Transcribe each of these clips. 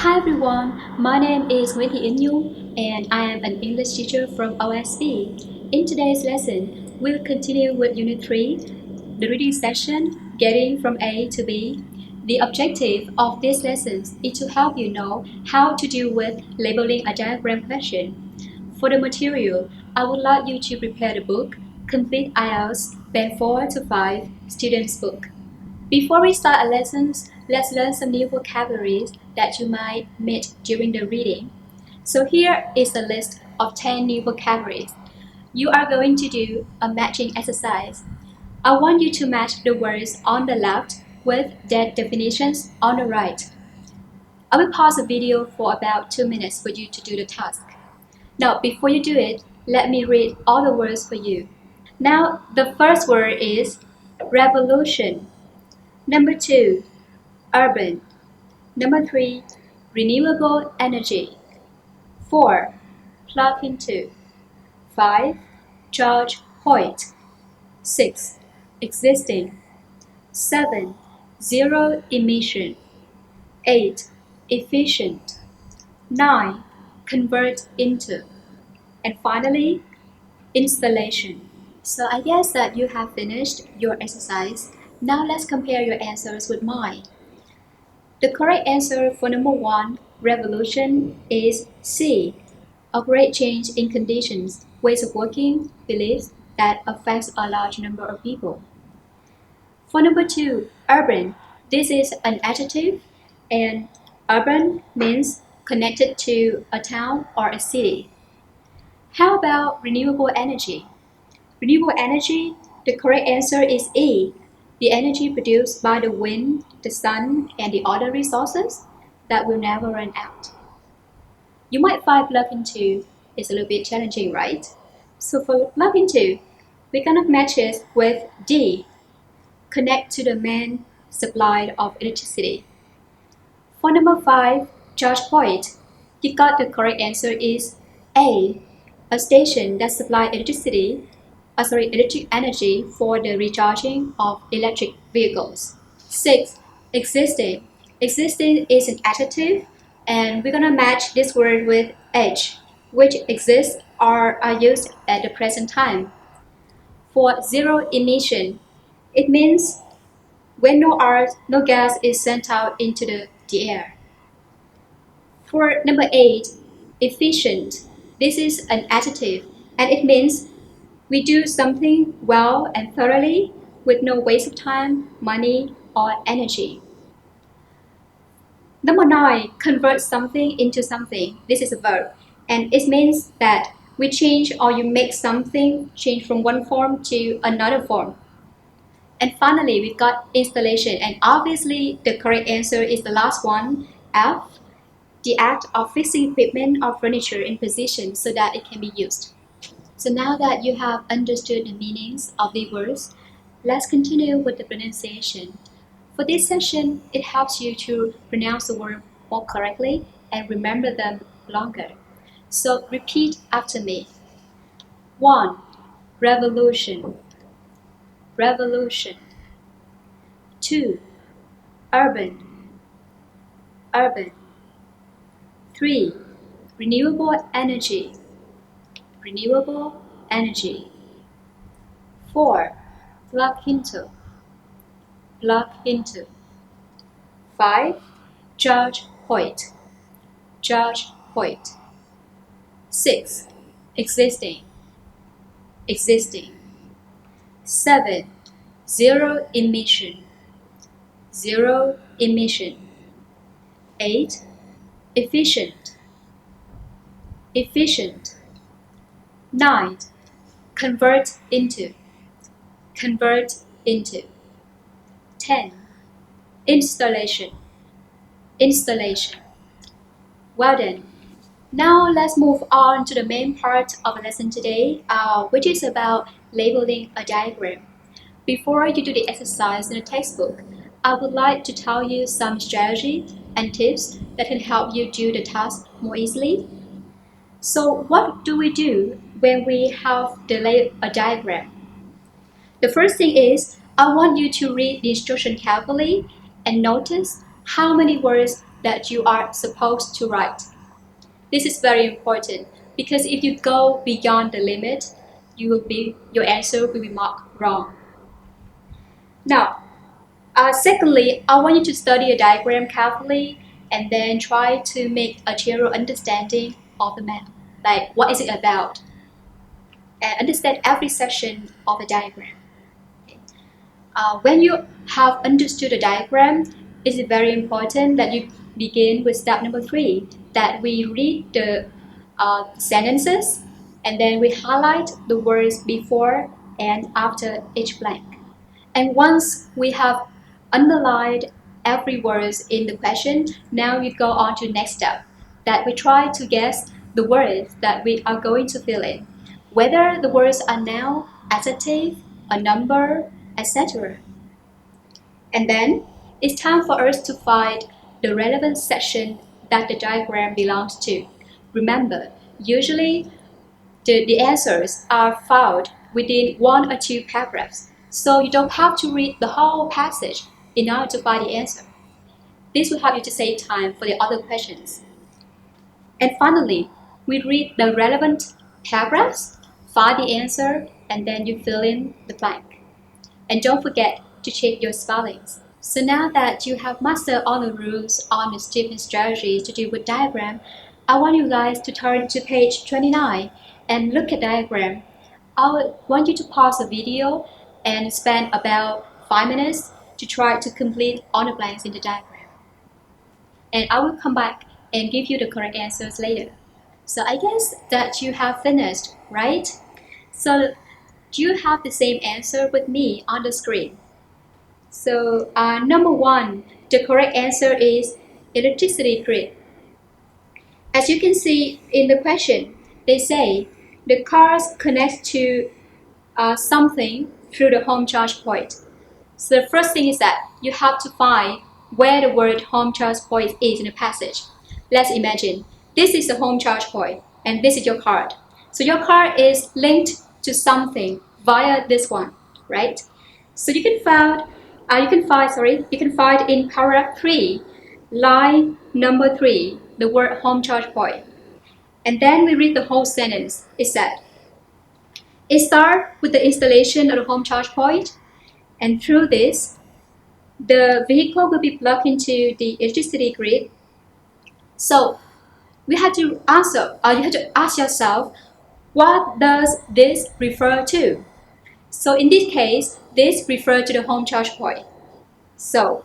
Hi everyone, my name is Nguyễn Thị Yến Nhung and I am an English teacher from OSB. In today's lesson, we'll continue with Unit 3, the reading section, Getting from A to B. The objective of these lessons is to help you know how to deal with labeling a diagram question. For the material, I would like you to prepare the book, Complete IELTS, Band 4 to 5, Student's Book. Before we start our lessons, let's learn some new vocabularies that you might meet during the reading. So here is a list of 10 new vocabularies. You are going to do a matching exercise. I want you to match the words on the left with their definitions on the right. I will pause the video for about 2 minutes for you to do the task. Now, before you do it, let me read all the words for you. Now, the first word is revolution. Number 2, urban. Number 3, renewable energy. 4, plug into. 5, charge point. 6, existing. 7, zero emission. 8, efficient. 9, convert into. And finally, installation. So I guess that you have finished your exercise. Now let's compare your answers with mine. The correct answer for number 1, revolution, is C. A great change in conditions, ways of working, beliefs that affects a large number of people. For number 2, urban, this is an adjective, and urban means connected to a town or a city. How about renewable energy? Renewable energy, the correct answer is E. The energy produced by the wind, the sun, and the other resources that will never run out. You might find plug into is a little bit challenging, right? So for plug into, we're gonna match it with D, connect to the main supply of electricity. For number 5, charge point, you got the correct answer is A, a station that supplies electric energy for the recharging of electric vehicles. 6, existing. Existing is an adjective, and we're gonna match this word with H, which exists or are used at the present time. For zero emission, it means when no gas is sent out into the air. For number 8, efficient. This is an adjective, and it means we do something well and thoroughly with no waste of time, money, or energy. Number 9, convert something into something. This is a verb, and it means that we change or you make something change from one form to another form. And finally, we've got installation, and obviously the correct answer is the last one, F, the act of fixing equipment or furniture in position so that it can be used. So now that you have understood the meanings of the words, let's continue with the pronunciation. For this session, it helps you to pronounce the word more correctly and remember them longer. So repeat after me. 1, revolution, revolution. 2, urban, urban. 3, renewable energy, renewable energy. 4, plug into, plug into. 5, charge point, charge point. 6, existing, existing. 7, zero emission, zero emission. 8, efficient, efficient. 9, convert into, convert into. 10, installation, installation. Well done. Now let's move on to the main part of the lesson today, which is about labeling a diagram. Before you do the exercise in the textbook, I would like to tell you some strategies and tips that can help you do the task more easily. So what do we do when we have a diagram? The first thing is, I want you to read the instruction carefully and notice how many words that you are supposed to write. This is very important because if you go beyond the limit, your answer will be marked wrong. Now, secondly, I want you to study a diagram carefully and then try to make a general understanding of the map. Like, what is it about? And understand every section of the diagram. When you have understood the diagram, it is very important that you begin with step number 3, that we read the sentences and then we highlight the words before and after each blank. And once we have underlined every word in the question, now you go on to the next step, that we try to guess the words that we are going to fill in, whether the words are noun, adjective, a number, etc. And then it's time for us to find the relevant section that the diagram belongs to. Remember, usually the answers are found within 1 or 2 paragraphs, so you don't have to read the whole passage in order to find the answer. This will help you to save time for the other questions. And finally, we read the relevant paragraphs, find the answer, and then you fill in the blank. And don't forget to check your spellings. So now that you have mastered all the rules on the different strategies to do with diagram, I want you guys to turn to page 29 and look at diagram. I want you to pause the video and spend about 5 minutes to try to complete all the blanks in the diagram. And I will come back and give you the correct answers later. So I guess that you have finished, right? So do you have the same answer with me on the screen? So number 1, the correct answer is electricity grid. As you can see in the question, they say the cars connect to something through the home charge point. So the first thing is that you have to find where the word home charge point is in the passage. Let's imagine this is the home charge point and this is your card. So your card is linked to something via this one, right? So you can find in paragraph 3, line number 3, the word home charge point. And then we read the whole sentence. It said, it starts with the installation of the home charge point, and through this, the vehicle will be plugged into the electricity grid. So you have to ask yourself, what does this refer to? So in this case, this refers to the home charge point. So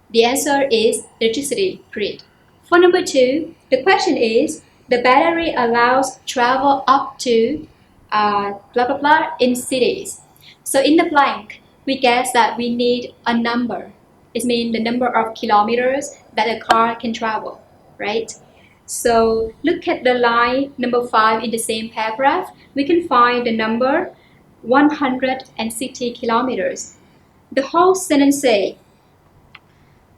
the answer is electricity grid. For number 2, the question is, the battery allows travel up to blah blah blah in cities. So in the blank, we guess that we need a number. It means the number of kilometers that a car can travel, right? So look at the line number 5 in the same paragraph. We can find the number 160 kilometers. The whole sentence says,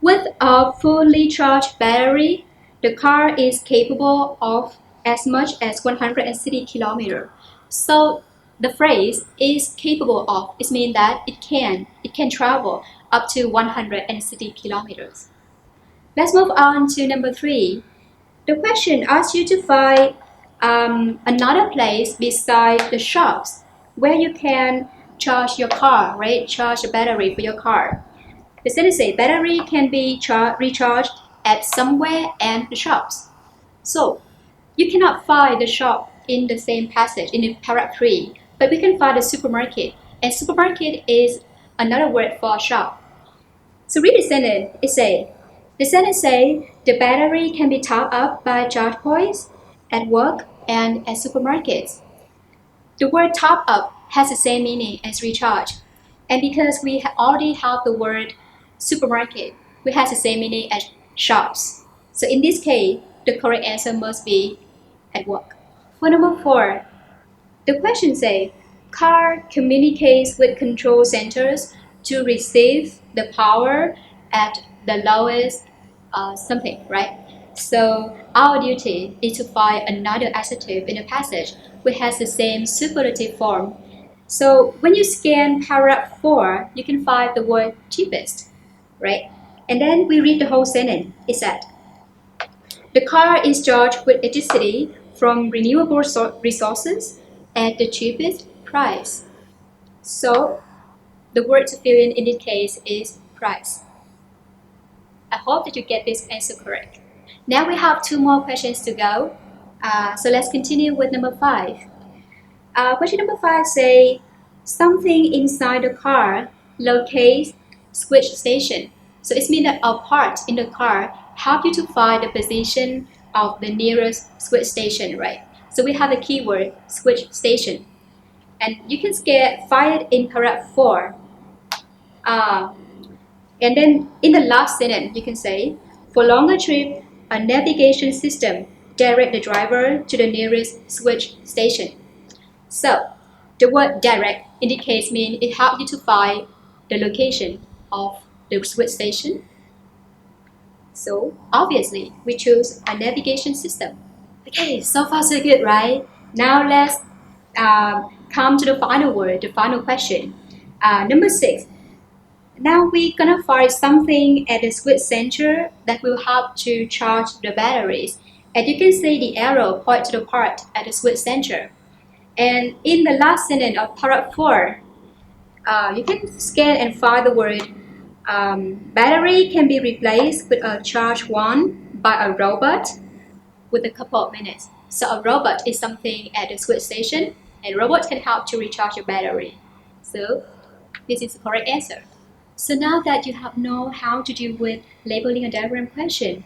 with a fully charged battery, the car is capable of as much as 160 kilometers. So the phrase is capable of, it means that it can travel up to 160 kilometers. Let's move on to number 3. The question asks you to find another place beside the shops where you can charge your car, right? Charge the battery for your car. The sentence says battery can be recharged at somewhere and the shops. So you cannot find the shop in the same passage in the paragraph 3, but we can find the supermarket. And supermarket is another word for shop. So read the sentence. The sentence says the battery can be topped up by charge points at work and at supermarkets. The word top up has the same meaning as recharge. And because we already have the word supermarket, we have the same meaning as shops. So in this case, the correct answer must be at work. For number 4, the question says, car communicates with control centers to receive the power at the lowest something, right? So our duty is to find another adjective in the passage which has the same superlative form. So when you scan paragraph 4, you can find the word cheapest, right? And then we read the whole sentence. It said, The car is charged with electricity from renewable resources at the cheapest price. So the word to fill in this case is price. I hope that you get this answer correct. Now we have two more questions to go. So let's continue with number 5. Question number 5 say, something inside the car locates switch station. So it means that a part in the car help you to find the position of the nearest switch station, right? So we have the keyword switch station. And you can find it in paragraph 4. Uh, and then in the last sentence, you can say, for longer trip, a navigation system direct the driver to the nearest switch station. So the word direct indicates mean it helps you to find the location of the switch station. So obviously we choose a navigation system. Okay, so far so good, right? Now let's come to the final word, the final question. Number 6. Now we're gonna find something at the switch center that will help to charge the batteries. And you can see the arrow point to the part at the switch center. And in the last sentence of paragraph 4, you can scan and find the word battery can be replaced with a charged one by a robot with a couple of minutes. So a robot is something at the switch station, and robot can help to recharge your battery. So this is the correct answer. So now that you have known how to deal with labeling a diagram question,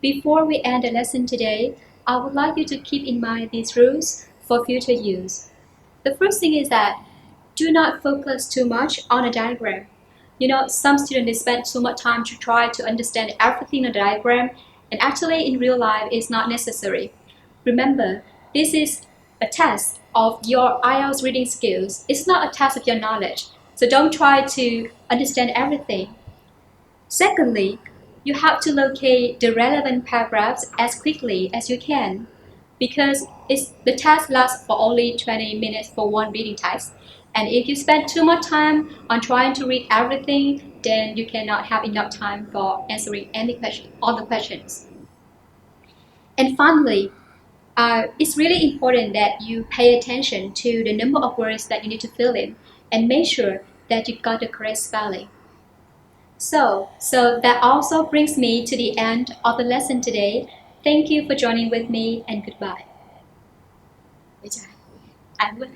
before we end the lesson today, I would like you to keep in mind these rules for future use. The first thing is that do not focus too much on a diagram. You know, some students spend so much time to try to understand everything in a diagram, and actually in real life it's not necessary. Remember, this is a test of your IELTS reading skills. It's not a test of your knowledge. So don't try to understand everything. Secondly, you have to locate the relevant paragraphs as quickly as you can, because the test lasts for only 20 minutes for one reading text. And if you spend too much time on trying to read everything, then you cannot have enough time for answering all the questions. And finally, it's really important that you pay attention to the number of words that you need to fill in and make sure that you got the correct spelling. So that also brings me to the end of the lesson today. Thank you for joining with me and goodbye. Bây giờ, anh vẫn